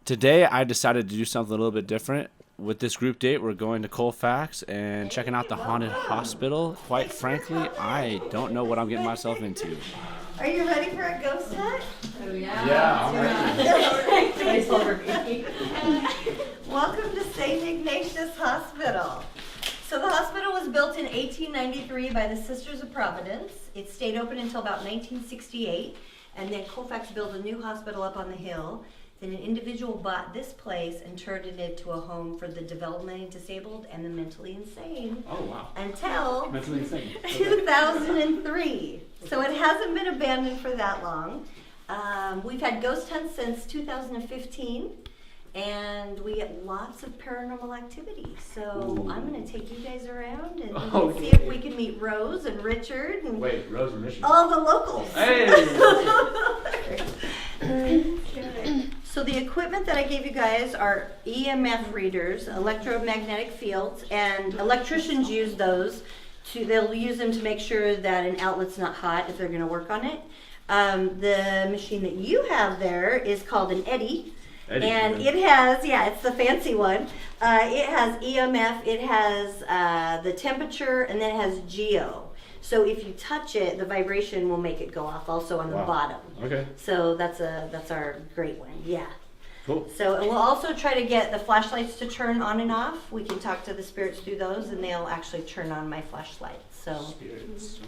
Today, I decided to do something a little bit different. With this group date, we're going to Colfax and checking out the haunted hospital. Quite frankly, I don't know what I'm getting myself into. Are you ready for a ghost hunt? Oh, yeah. Yeah, I'm ready. Welcome to St. Ignatius Hospital. So the hospital was built in 1893 by the Sisters of Providence. It stayed open until about 1968, and then Colfax built a new hospital up on the hill. Then an individual bought this place and turned it into a home for the developmentally disabled and the mentally insane. Oh, wow. Until Mentally insane. 2003. So it hasn't been abandoned for that long. We've had ghost hunts since 2015, and we get lots of paranormal activity. So I'm going to take you guys around and see if we can meet Rose and Richard and Rose and Richard. all the locals. Hey! So the equipment that I gave you guys are EMF readers, electromagnetic fields, and electricians use those. They'll use them to make sure that an outlet's not hot if they're going to work on it. The machine that you have there is called an Eddy. And it has, it's the fancy one. It has EMF, it has the temperature, and then it has geo. So if you touch it, the vibration will make it go off also on the bottom. Okay. So that's our great one, yeah. Cool. So and we'll also try to get the flashlights to turn on and off. We can talk to the spirits through those, and they'll actually turn on my flashlight. So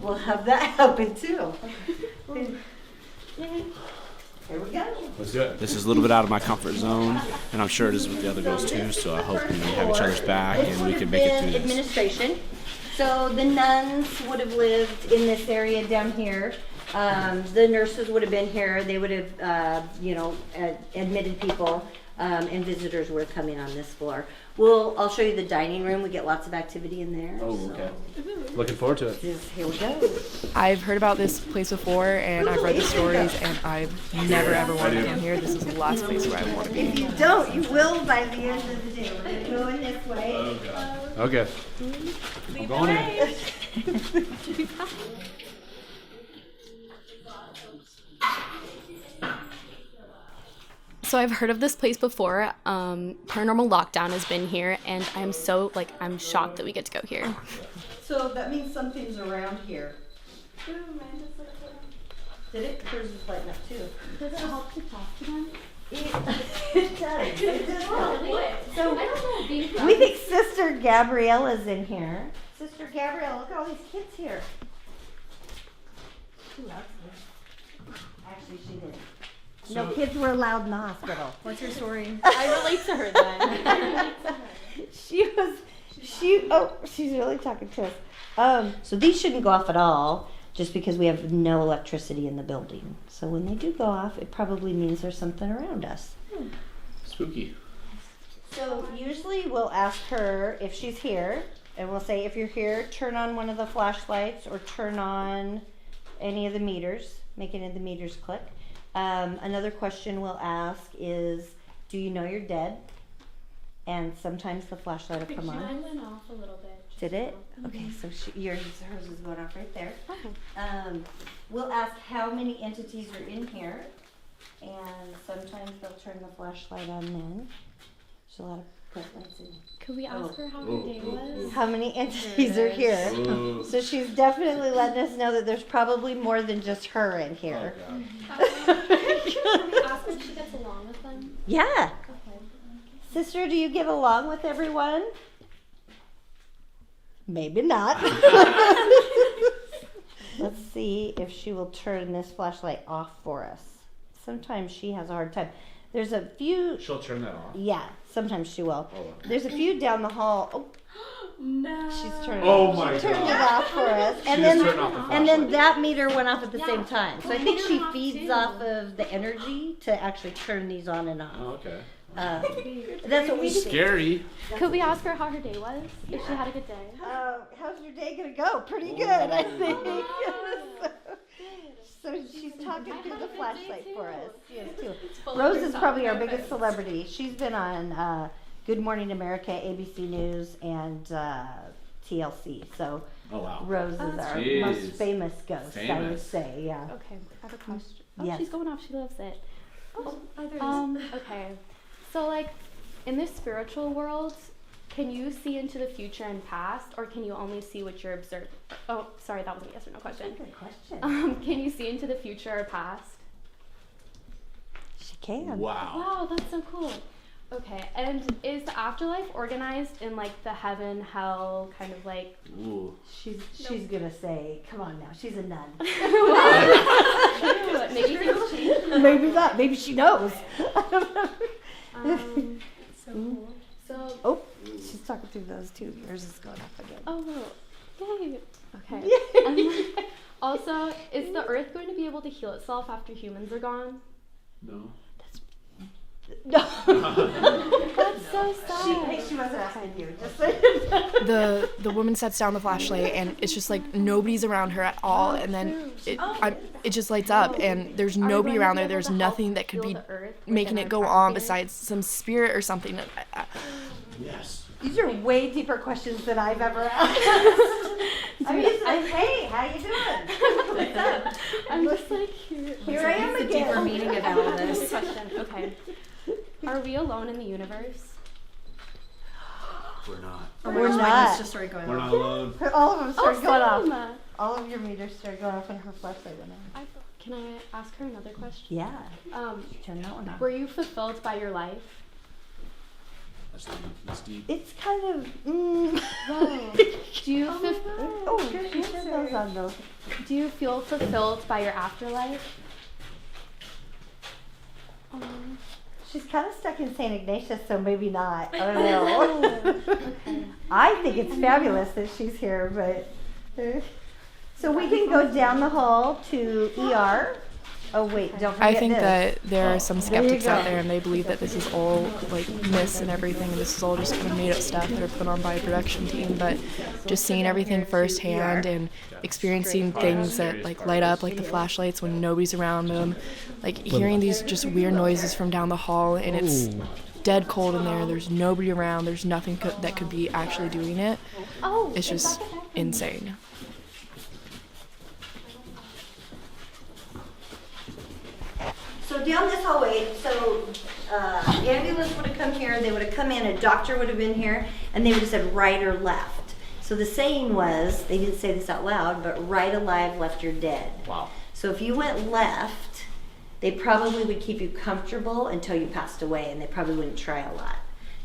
we'll have that happen too. Here we go. Let's do it. This is a little bit out of my comfort zone, and I'm sure it is with the other girls too, so I hope we have each other's back and we can make it through this. Administration. So the nuns would have lived in this area down here. The nurses would have been here. They would have, admitted people, and visitors would have come in on this floor. I'll show you the dining room. We get lots of activity in there. Oh, okay. Looking forward to it. Here we go. I've heard about this place before, and I've read the stories, and I've never ever wanted to come here. This is the last place where I want to be. If you don't, you will by the end of the day. We're going to go in this way. Oh, God. Okay. I'm going in. So I've heard of this place before. Paranormal Lockdown has been here, and I'm shocked that we get to go here. So that means something's around here. Did it? Hers is lighting up too. Does it help to talk to them? It does. It does help. So I don't know. we think Sister Gabriella's in here. Sister Gabriella, look at all these kids here. Who else is? Actually, she did. No kids were allowed in the hospital. What's your story? I relate to her then. She's really talking to us. So these shouldn't go off at all, just because we have no electricity in the building. So when they do go off, it probably means there's something around us. Spooky. So usually we'll ask her if she's here, and we'll say, if you're here, turn on one of the flashlights or turn on any of the meters, make any of the meters click. Another question we'll ask is, do you know you're dead? And sometimes the flashlight will come on. Mine went off a little bit. Did it? Okay, so hers is going off right there. We'll ask how many entities are in here, and sometimes they'll turn the flashlight on then. There's a lot of bright lights in. Could we ask her how her day was? How many entities are here? So she's definitely letting us know that there's probably more than just her in here. Can we ask her if she gets along with them? Yeah. Okay. Sister, do you get along with everyone? Maybe not. Let's see if she will turn this flashlight off for us. Sometimes she has a hard time. There's a few. She'll turn that off. Yeah, sometimes she will. Oh, wow. There's a few down the hall. Oh, No. she's turning. Oh it off. my She turned God. it off for us, She and just then turned off the and then flashlight. that meter went off at the Yeah. same time. So I My think meter she went off feeds too. off of the energy to actually turn these on and off. Oh, okay. That's what we do. Scary. Could we ask her how her day was? If she had a good day? How's your day gonna go? Pretty good, I think. So she's talking through the flashlight for us. She is too. Rose is probably our biggest celebrity. She's been on Good Morning America, ABC News, and TLC. So Rose is our most famous ghost, I would say. Yeah. Okay, I have a question. Oh, Yes. she's going off. She loves it. Oh, okay. So, like, in this spiritual world, can you see into the future and past, or can you only see what you're observing? Oh, sorry, that was a yes or no question. Good question. Can you see into the future or past? She can. Wow. Wow, that's so cool. Okay, and is the afterlife organized in like the heaven, hell, kind of like? Ooh. She's gonna say, come on now, she's a nun. Maybe things change. Maybe not. Maybe she knows. So cool. So. Oh, she's talking through those two. Yours is going off again. Oh, yay. Okay. And then, also, is the earth going to be able to heal itself after humans are gone? No. No. That's so sad. She wasn't asking you. Just The woman sets down the flashlight, and it's just like nobody's around her at all, and then it just lights up, and there's nobody around there. There's nothing that could be making it go on besides some spirit or something. Yes. These are way deeper questions than I've ever asked. I mean, it's like, hey, how you doing? What's up? I'm just like here Here I am the again. deeper meaning of all of this. Question. Okay. Are we alone in the universe? We're not. We're Mine's not. just started going We're off. not alone. All of them started going off. Selma. All of your meters started going off, and her flashlight went on. Can I ask her another question? Yeah. Turn that one on. Were you fulfilled by your life? That's deep. It's kind of. Whoa. Do you Oh, good answer. Those on those. do you feel fulfilled by your afterlife? She's kind of stuck in St. Ignatius, so maybe not. I don't know. I think it's fabulous that she's here, but. So we can go down the hall to ER. Oh wait, don't forget I think this. that there are some There you skeptics out go. there, and they believe that this is all like myths and everything, and this is all just kind of made up stuff that are put on by a production team. But just seeing everything firsthand and experiencing things that like light up, like the flashlights when nobody's around them, like hearing these just weird noises from down the hall, and it's dead cold in there. There's nobody around. There's nothing that could be actually doing it. It's just insane. So down this hallway, ambulance would have come here, they would have come in, a doctor would have been here, and they would have said right or left. So the saying was, they didn't say this out loud, but right alive, left you're dead. Wow. So if you went left, they probably would keep you comfortable until you passed away, and they probably wouldn't try a lot.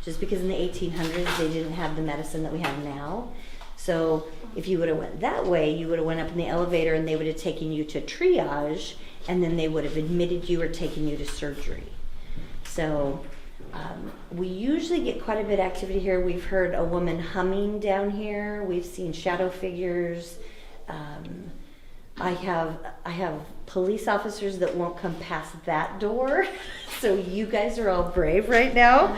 Just because in the 1800s, they didn't have the medicine that we have now. So if you would have went that way, you would have went up in the elevator, and they would have taken you to triage, and then they would have admitted you or taken you to surgery. So we usually get quite a bit of activity here. We've heard a woman humming down here. We've seen shadow figures. I have police officers that won't come past that door. So you guys are all brave right now.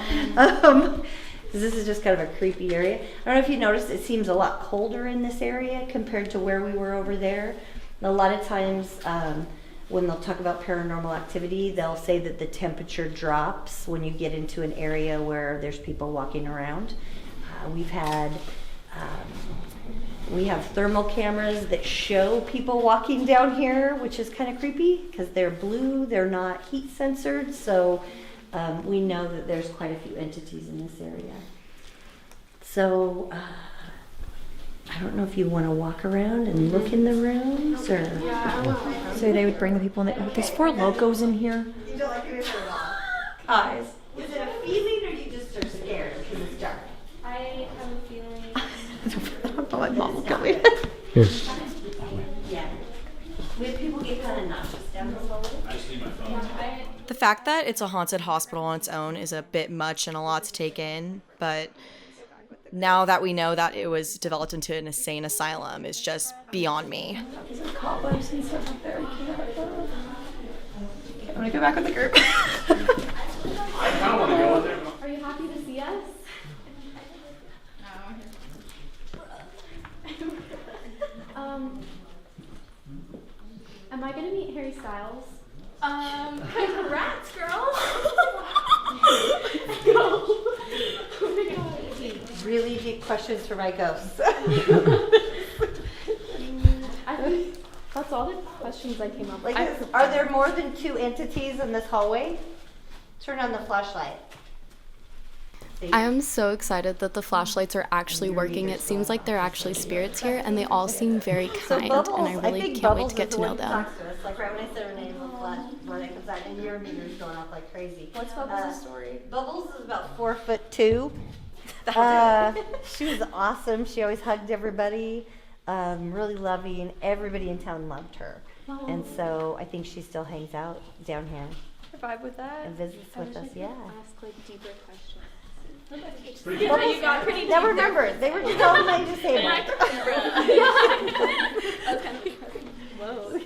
This is just kind of a creepy area. I don't know if you noticed, it seems a lot colder in this area compared to where we were over there. A lot of times, when they'll talk about paranormal activity, they'll say that the temperature drops when you get into an area where there's people walking around. We have thermal cameras that show people walking down here, which is kind of creepy because they're blue, they're not heat censored, so we know that there's quite a few entities in this area. So I don't know if you want to walk around and look in the rooms, or... So they would bring the people in. There's 4 locos in here. You don't like it at all? Guys. Is it a feeling, or you just are scared because it's dark? I have a feeling. My mom will kill me. Yeah. We have people get kind of nauseous down the hallway. I just need my phone. The fact that it's a haunted hospital on its own is a bit much and a lot to take in, but now that we know that it was developed into an insane asylum is just beyond me. Cobwebs and stuff up there. I'm gonna go back with the group. I kind of want to go in there. Are you happy to see us? Am I gonna meet Harry Styles? Congrats, girl! Really deep questions for my ghosts. I think that's all the questions I came up with. Are there more than 2 entities in this hallway? Turn on the flashlight. I am so excited that the flashlights are actually working. It seems like they're actually spirits here, and they all seem very kind, and I really can't wait to get to know them. Like right when I said her name, the flash running inside, and your meter's going off like crazy. What's Bubbles' story? Bubbles is about 4'2". She was awesome. She always hugged everybody, really loving. Everybody in town loved her, and so I think she still hangs out down here Vibe with that? and visits with us. Yeah. Ask like deeper questions. You got pretty now remember, they were just all made to say Whoa.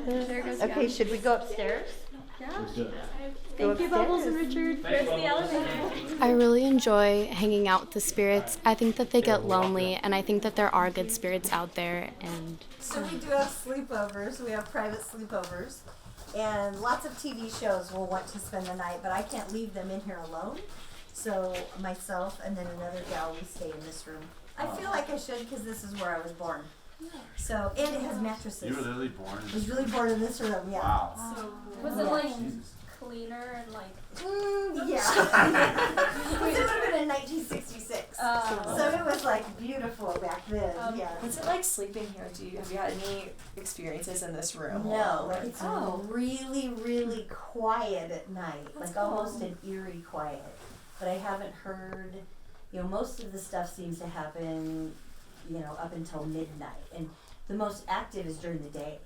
There goes Okay, should we go upstairs? Thank you, Bubbles and Richard. Where's the elevator? I really enjoy hanging out with the spirits. I think that they get lonely, and I think that there are good spirits out there. And So we do have sleepovers. We have private sleepovers. And lots of TV shows will want to spend the night, but I can't leave them in here alone. So myself and then another gal, we stay in this room. I feel like I should because this is where I was born. So, and it has mattresses. You were literally born in I was really born in this room, yeah. Wow. So, was it like cleaner and like? Yeah. It would have been in 1966. So it was like beautiful back then. Yeah. What's it like sleeping here? Have you had any experiences in this room? No, it's really, really quiet at night, like almost an eerie quiet. But I haven't heard, most of the stuff seems to happen, up until midnight. And the most active is during the day.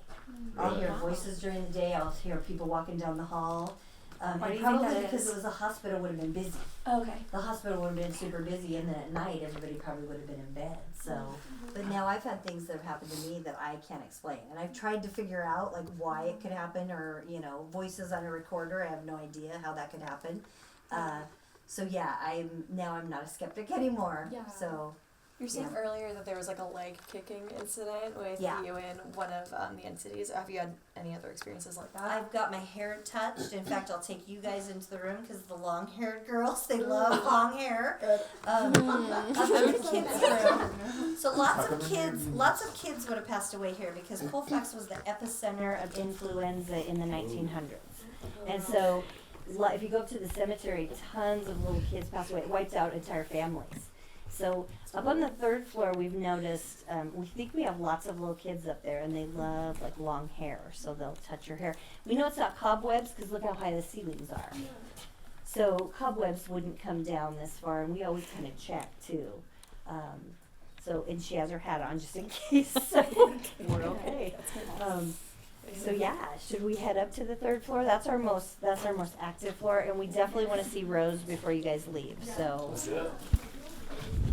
I'll hear voices during the day. I'll hear people walking down the hall. Why do you probably think that because is? it was a hospital would have been busy. Okay. The hospital would have been super busy, and then at night everybody probably would have been in bed. So, but now I've had things that have happened to me that I can't explain, and I've tried to figure out like why it could happen, or voices on a recorder. I have no idea how that could happen. So yeah, I'm not a skeptic anymore. Yeah. So. You were saying earlier that there was like a leg kicking incident with you and one of the entities. Have you had any other experiences like that? I've got my hair touched. In fact, I'll take you guys into the room because the long-haired girls, they love long hair. I'm in the kids' room. So lots of kids would have passed away here because Colfax was the epicenter of influenza in the 1900s. And so if you go up to the cemetery, tons of little kids pass away. It wipes out entire families. So up on the third floor, we've noticed, we think we have lots of little kids up there, and they love like long hair, so they'll touch your hair. We know it's not cobwebs because look how high the ceilings are. So cobwebs wouldn't come down this far, and we always kind of check too. And she has her hat on just in case, so we're okay. So yeah, should we head up to the third floor? That's our most active floor, and we definitely want to see Rose before you guys leave. So.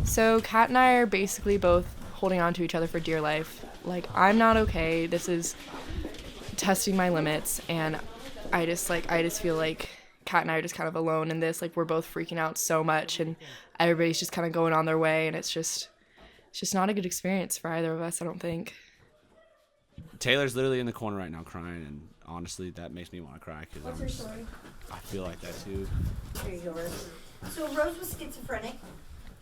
So Kat and I are basically both holding on to each other for dear life. Like, I'm not okay. This is testing my limits, and I just feel like Kat and I are just kind of alone in this. Like, we're both freaking out so much, and everybody's just kind of going on their way, and it's just not a good experience for either of us, I don't think. Taylor's literally in the corner right now crying, and honestly, that makes me want to cry because I feel like that too. Here you go, Rose. So Rose was schizophrenic.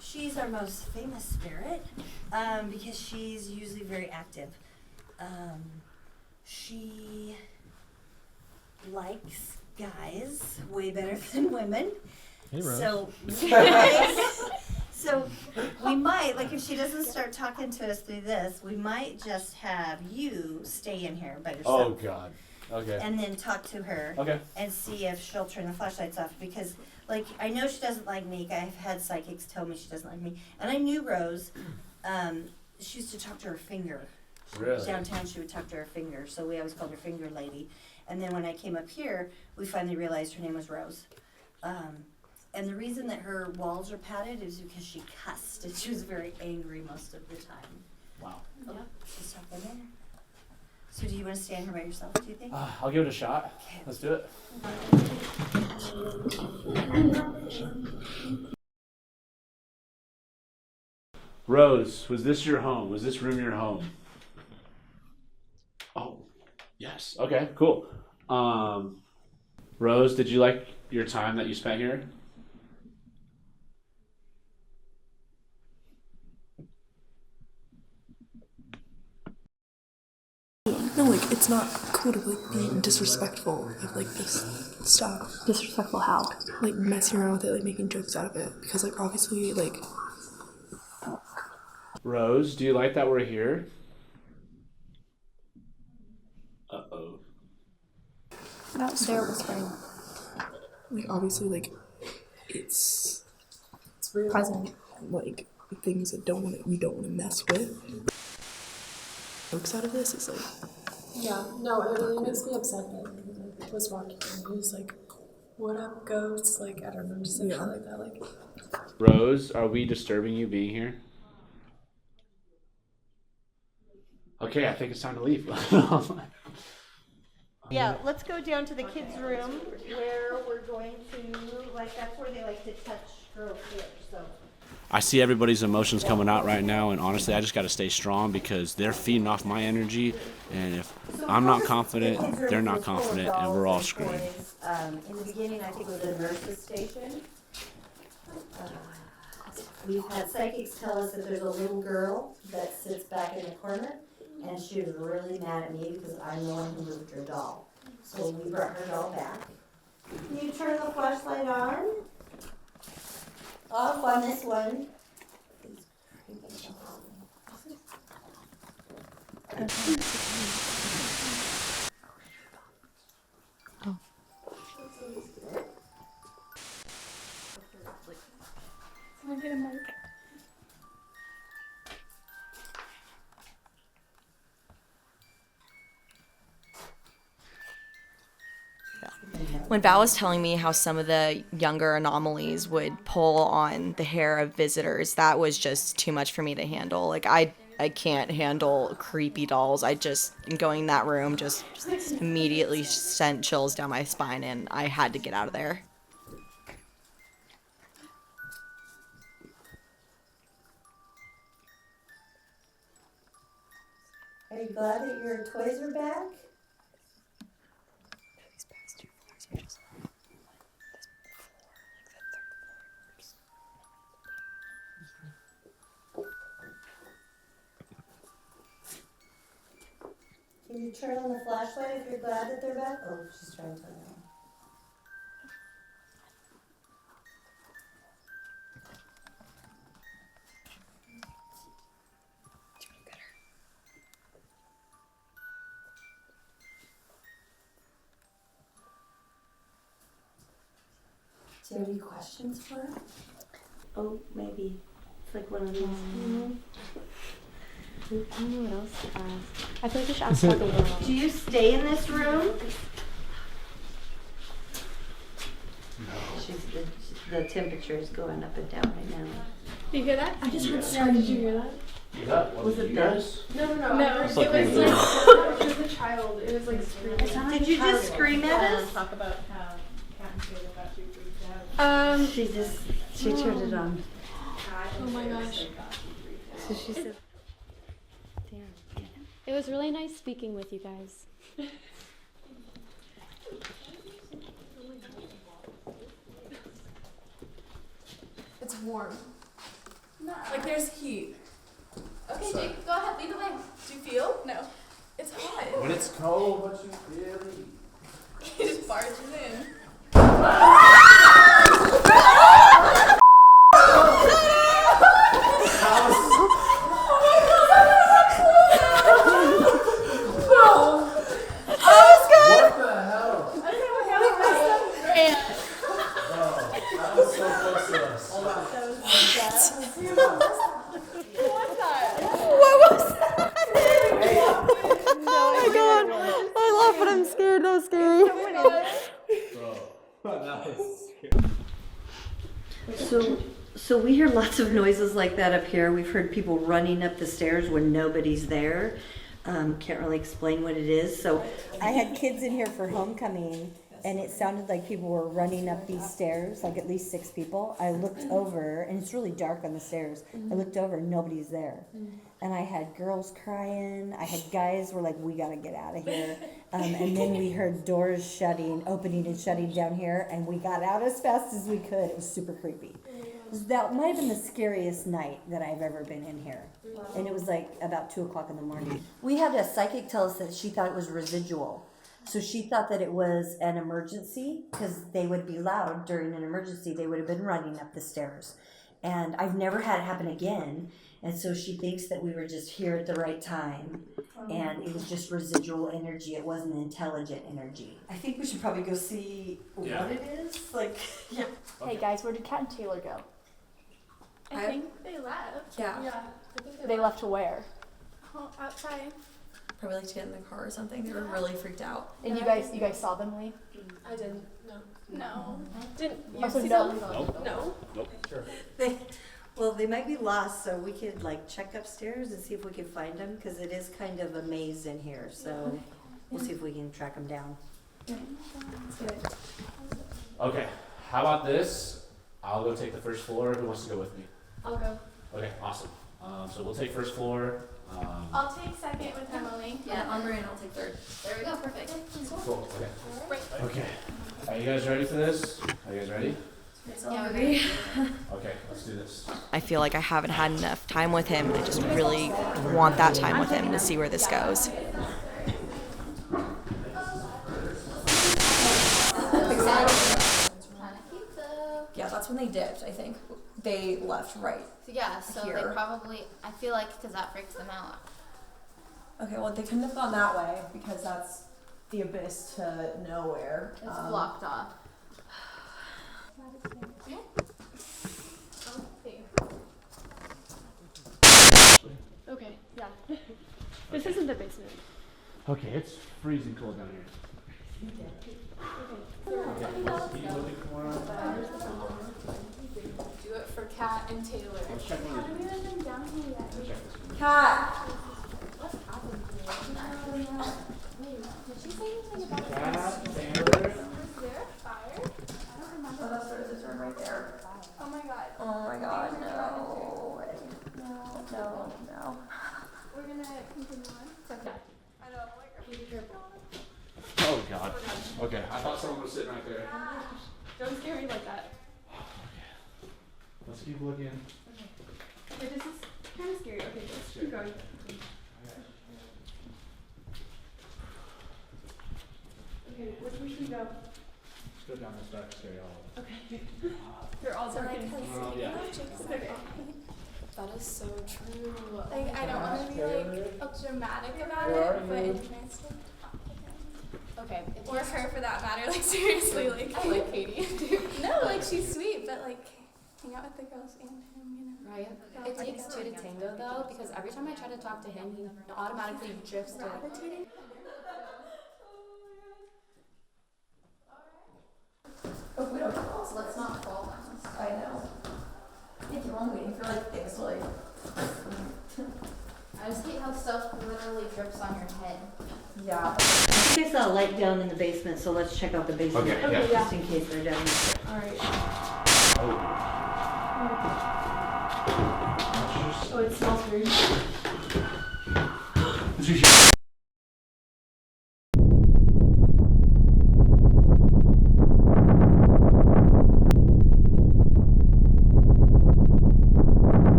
She's our most famous spirit because she's usually very active. She likes guys way better than women. Hey, Rose. So we might, like if she doesn't start talking to us through this, we might just have you stay in here by yourself. Oh, God. Okay. And then talk to her. Okay. And see if she'll turn the flashlights off because like, I know she doesn't like me. I've had psychics tell me she doesn't like me. And I knew Rose. She used to talk to her finger. Really? Downtown, she would talk to her finger. So we always called her Finger Lady. And then when I came up here, we finally realized her name was Rose. And the reason that her walls are padded is because she cussed. And she was very angry most of the time. Wow. Oh, she's stuck in there. So do you want to stand here by yourself, do you think? I'll give it a shot. Okay. Let's do it. Rose, was this your home? Was this room your home? Oh, yes. Okay, cool. Rose, did you like your time that you spent here? No, like, it's not cool to, like, be disrespectful of, like, this stuff. Disrespectful how? Like, messing around with it, like, making jokes out of it. Because, like, obviously, like... Rose, do you like that we're here? Uh-oh. They're whispering. Like, obviously, like, it's real. Present. Like, things that you don't want to mess with. Jokes out of this is, like... Yeah, no, it really makes me upset that I was walking and he was like, what up, ghosts? Like, I don't know, just like, shit like that. Like, Rose, are we disturbing you being here? Okay, I think it's time to leave. Yeah, let's go down to the kids' room where we're going to, like, that's where they like to touch girls' hair, so. I see everybody's emotions coming out right now, and honestly, I just got to stay strong because they're feeding off my energy, and if I'm not confident, they're not confident, and we're all screwed. In the beginning, I think it was the nurse's station. We've had psychics tell us that there's a little girl that sits back in the corner, and she was really mad at me because I'm the one who moved her doll. So we brought her doll back. Can you turn the flashlight on? Off on this one. someone get a mic. When Val was telling me how some of the younger anomalies would pull on the hair of visitors, that was just too much for me to handle. Like, I can't handle creepy dolls. Going in that room just immediately sent chills down my spine, and I had to get out of there. Are you glad that your toys are back? Can you turn on the flashlight if you're glad that they're back? Oh, she's trying to turn it on. Do you have any questions for her? Oh, maybe. It's like one of these. I don't know what else to ask. I feel like I should ask about the world. Do you stay in this room? No. The temperature is going up and down right now. Did you hear that? I just heard Yeah. Did you hear that? Was it you guys? No. like It was like, it was a child. It was like screaming. Did you just scream at us? Talk about how Cat and Taylor got you freaked out. She turned it on. Oh my gosh. So she said, Damn. It was really nice speaking with you guys. It's warm. Like there's heat. Okay, Jake, go ahead, lead the way. Do you feel? No. It's hot. When it's cold, what you feel? He just barges in. What the hell? I don't know what happened. That was so close to us. Oh my god! I laugh, but I'm scared. That was scary. That was scary. So we hear lots of noises like that up here. We've heard people running up the stairs when nobody's there. Can't really explain what it is. So I had kids in here for homecoming, and it sounded like people were running up these stairs, like at least 6 people. I looked over, and it's really dark on the stairs. I looked over, and nobody's there. And I had girls crying. I had guys were like, we gotta get out of here. And then we heard doors opening and shutting down here, and we got out as fast as we could. It was super creepy. That might have been the scariest night that I've ever been in here. And it was like about 2 o'clock in the morning. We had a psychic tell us that she thought it was residual. So she thought that it was an emergency because they would be loud during an emergency. They would have been running up the stairs. And I've never had it happen again. And so she thinks that we were just here at the right time. And it was just residual energy. It wasn't intelligent energy. I think we should probably go see what it is. Like, yeah. Hey guys, where did Kat and Taylor go? I think they left. Yeah. I think They left to where? outside. Probably like to get in the car or something. They were really freaked out. And you guys saw them leave? I didn't. No. Didn't you Also, see no. them? No. Nope. Sure. They might be lost, so we could like check upstairs and see if we can find them, because it is kind of a maze in here. So we'll see if we can track them down. Okay, how about this? I'll go take the first floor. Who wants to go with me? I'll go. Okay, awesome. So we'll take first floor. I'll take second with Emily. Yeah, Andre and I'll take third. There we go. Perfect. Cool. Okay. Right. Okay. Are you guys ready for this? Are you guys ready? Yeah, we're ready. Okay, let's do this. I feel like I haven't had enough time with him, and I just really want that time with him to see where this goes. Yeah, that's when they dipped, I think. They left right. Yeah, so Here. they probably, I feel like, because that freaks them out. Okay, well, they couldn't have gone that way because that's the abyss to nowhere. It's blocked off. Okay, yeah. This isn't the basement. Okay, it's freezing cold down here. Do it for Kat and Taylor. Let's check one of these. Kat! What's happened to me? Wait, did she say anything about Taylor. Was there a fire? I don't remember. Oh, that's this room right there. Oh my god. Oh my god, no. We're gonna continue on. Okay. I know, like, are we careful? Oh God. Okay, I thought someone was sitting right there. Don't scare me like that. Let's keep looking. Okay, this is kind of scary. Okay, let's keep going. Okay, which way should we go? Let's go down this dark stairway. Okay. They're all dark and Yeah. okay. That is so true. Like, I don't want to be like dramatic about it, but it depends. Okay. Or her for that matter, like seriously, like I like Katie. No, like she's sweet, but like hang out with the girls and him, you know. Right. It takes two to tango though, because every time I try to talk to him, he automatically drifts to. Oh, we don't fall. So let's not fall down. I know. I keep on waiting for like things to like. I just hate how stuff literally drips on your head. Yeah. I think I saw a light down in the basement, so let's check out the basement. Okay, yeah. Just in case they're down there. Alright. Oh. Oh, it smells weird.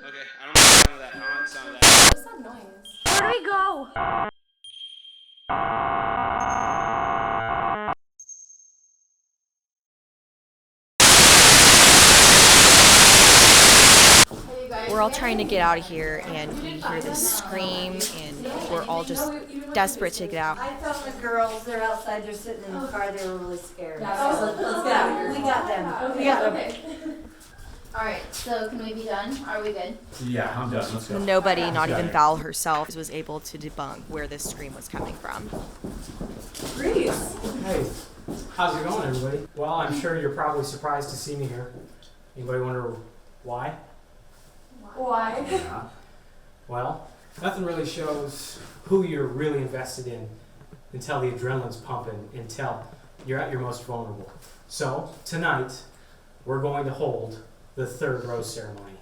Okay, I don't want the sound of that. I don't want the sound of that. What's that noise? Where do we go? We're all trying to get out of here, and we hear this scream, and we're all just desperate to get out. I found the girls. They're outside. They're sitting in the car. They were really scared. Yeah, So let's get out of here. We got them. We got them. Alright, so can we be done? Are we good? Yeah, I'm done. Let's go. Nobody, not Got even it. Val herself, was able to debunk where this scream was coming from. Grease. Hey, how's it going, everybody? Well, I'm sure you're probably surprised to see me here. Anybody wonder why? Why? Yeah. Well, nothing really shows who you're really invested in until the adrenaline's pumping, until you're at your most vulnerable. So, tonight, we're going to hold the third rose ceremony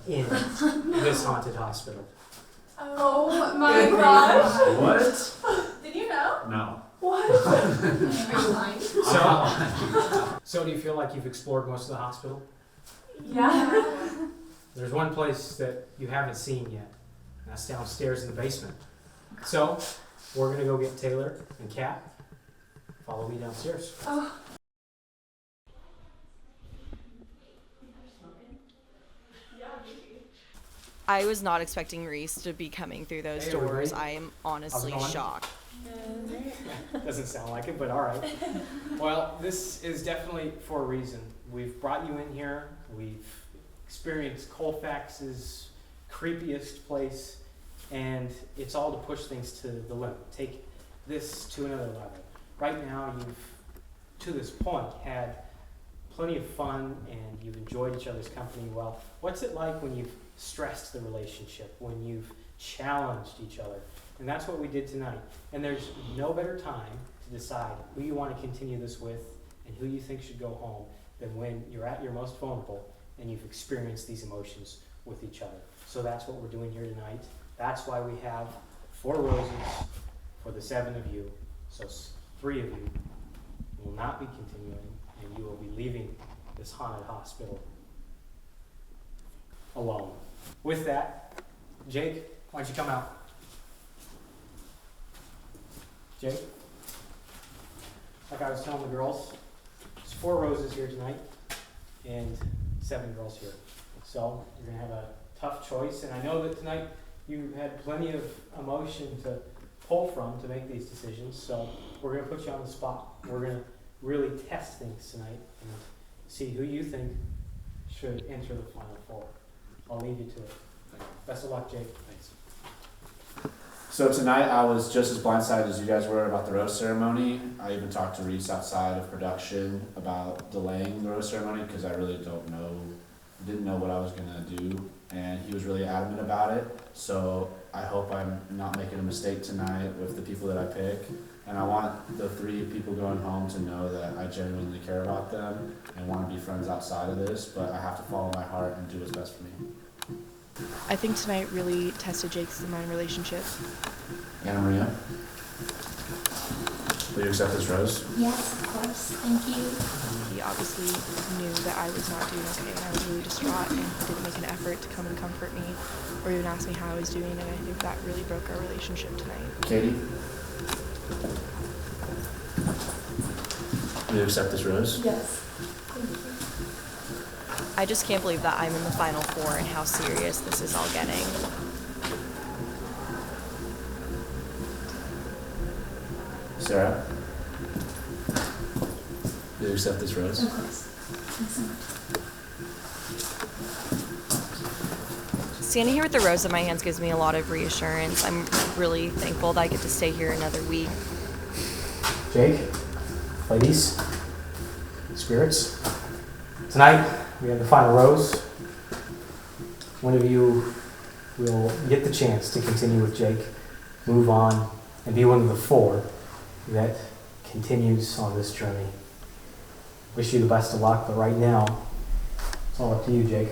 in this haunted hospital. Oh my gosh. What? Did you know? No. What? So do you feel like you've explored most of the hospital? Yeah. There's one place that you haven't seen yet. And that's downstairs in the basement. So we're going to go get Taylor and Kat. Follow me downstairs. Oh. I was not expecting Reese to be coming through those Hey, doors. everybody. I am honestly How's it going? shocked. Doesn't sound like it, but all right. Well, this is definitely for a reason. We've brought you in here. We've experienced Colfax's creepiest place, and it's all to push things to the limit. Take this to another level. Right now, you've, to this point, had plenty of fun, and you've enjoyed each other's company well. What's it like when you've stressed the relationship, when you've challenged each other? And that's what we did tonight. And there's no better time to decide who you want to continue this with and who you think should go home than when you're at your most vulnerable and you've experienced these emotions with each other. So that's what we're doing here tonight. That's why we have 4 roses for the 7 of you. So 3 of you will not be continuing, and you will be leaving this haunted hospital alone. With that, Jake, why don't you come out? Jake? Like I was telling the girls, there's 4 roses here tonight and 7 girls here. So you're going to have a tough choice, and I know that tonight you had plenty of emotion to pull from to make these decisions, so we're going to put you on the spot. We're going to really test things tonight and see who you think should enter the final 4. I'll leave you to it. Best of luck, Jake. Thanks. So tonight I was just as blindsided as you guys were about the rose ceremony. I even talked to Reese outside of production about delaying the rose ceremony because I really didn't know what I was gonna do, and he was really adamant about it. So I hope I'm not making a mistake tonight with the people that I pick, and I want the 3 people going home to know that I genuinely care about them and want to be friends outside of this, but I have to follow my heart and do what's best for me. I think tonight really tested Jake's and mine relationship. Anna Maria, will you accept this rose? Yes, of course. Thank you. He obviously knew that I was not doing okay, and I was really distraught, and he didn't make an effort to come and comfort me or even ask me how I was doing, and I think that really broke our relationship tonight. Katie, will you accept this rose? Yes. I just can't believe that I'm in the final 4 and how serious this is all getting. Sarah, will you accept this rose? Of course. Thanks so much. Standing here with the rose in my hands gives me a lot of reassurance. I'm really thankful that I get to stay here another week. Jake, ladies, spirits, tonight we have the final rose. One of you will get the chance to continue with Jake, move on, and be one of the 4 that continues on this journey. Wish you the best of luck, but right now, it's all up to you, Jake.